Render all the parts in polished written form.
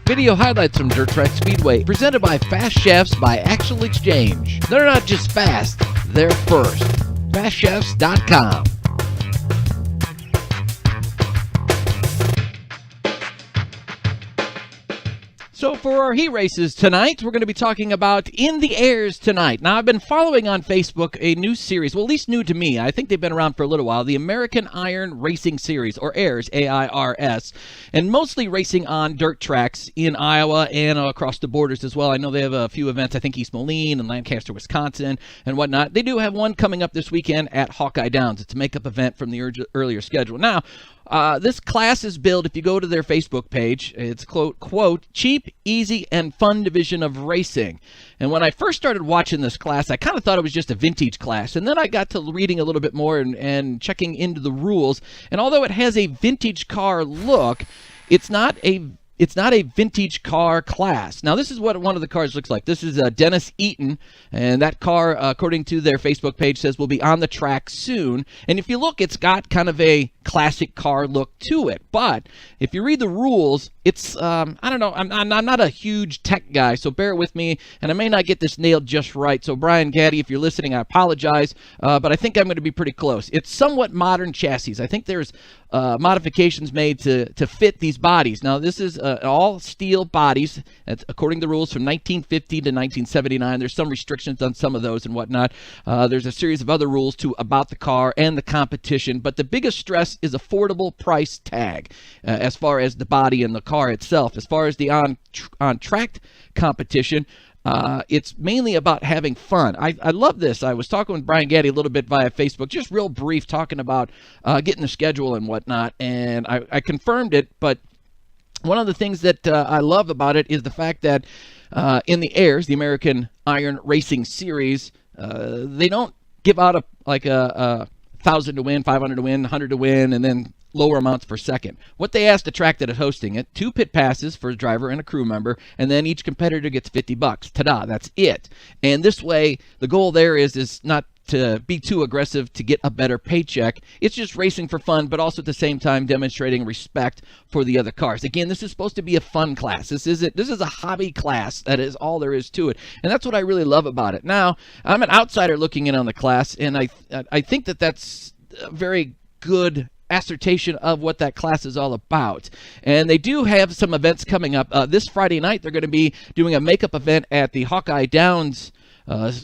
Video highlights from Dirt Track Speedway, presented by Fast Chefs by Actual Exchange. They're not just fast, they're first. FastChefs.com. So for our heat races tonight, we're going to be talking about In the Airs tonight. Now, I've been following on Facebook a new series, well, at least new to me. I think they've been around for a little while, the American Iron Racing Series, or AIRS, A-I-R-S, and mostly racing on dirt tracks in Iowa and across the borders as well. I know they have a few events, I think East Moline and Lancaster, Wisconsin, and whatnot. They do have one coming up this weekend at Hawkeye Downs. It's a makeup event from the earlier schedule. Now, this class is billed, if you go to their Facebook page, it's quote, cheap, easy, and fun division of racing. And when I first started watching this class, I kind of thought it was just a vintage class. And then I got to reading a little bit more and checking into the rules. And although it has a vintage car look, it's not a vintage car class. Now, this is what one of the cars looks like. This is Dennis Eaton, and that car, according to their Facebook page, says will be on the track soon. And if you look, it's got kind of a classic car look to it. But if you read the rules, it's, I don't know, I'm not a huge tech guy, so bear with me, and I may not get this nailed just right. So, Brian Gaddy, if you're listening, I apologize, but I think I'm going to be pretty close. It's somewhat modern chassis. I think there's modifications made to fit these bodies. Now, this is all steel bodies, according to the rules, from 1950 to 1979. There's some restrictions on some of those and whatnot. There's a series of other rules, too, about the car and the competition, but the biggest stress is affordable price tag as far as the body and the car itself. As far as the on-track competition, it's mainly about having fun. I love this. I was talking with Brian Gaddy a little bit via Facebook, just real brief, talking about getting the schedule and whatnot, and I confirmed it, but one of the things that I love about it is the fact that in the AIRS, the American Iron Racing Series, they don't give out a 1,000 to win, 500 to win, 100 to win, and then lower amounts per second. What they asked the track that is hosting it, 2 pit passes for a driver and a crew member, and then each competitor gets $50. Ta-da, that's it. And this way, the goal there is not to be too aggressive to get a better paycheck. It's just racing for fun, but also at the same time demonstrating respect for the other cars. Again, this is supposed to be a fun class. This is a hobby class. That is all there is to it. And that's what I really love about it. Now, I'm an outsider looking in on the class, and I think that that's a very good assertion of what that class is all about. And they do have some events coming up. This Friday night, they're going to be doing a makeup event at the Hawkeye Downs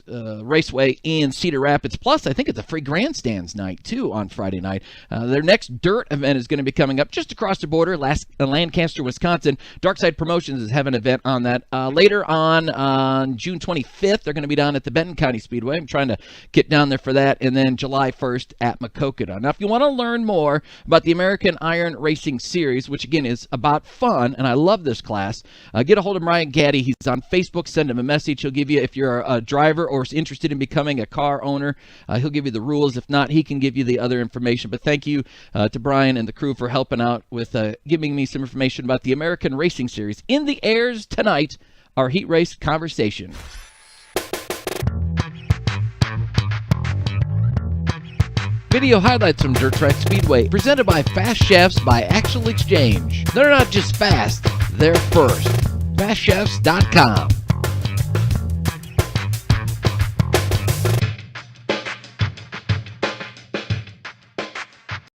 Raceway in Cedar Rapids. Plus, I think it's a free grandstands night, too, on Friday night. Their next dirt event is going to be coming up just across the border, Lancaster, Wisconsin. Darkside Promotions is having an event on that. Later on June 25th, they're going to be down at the Benton County Speedway. I'm trying to get down there for that. And then July 1st at Maquoketa. Now, if you want to learn more about the American Iron Racing Series, which, again, is about fun, and I love this class, get a hold of Brian Gaddy. He's on Facebook. Send him a message. He'll give you, if you're a driver or is interested in becoming a car owner, he'll give you the rules. If not, he can give you the other information. But thank you to Brian and the crew for helping out with giving me some information about the American Racing Series. In the Airs tonight, our heat race conversation. Video highlights from Dirt Track Speedway, presented by Fast Chefs by Actual Exchange. They're not just fast, they're first. FastChefs.com.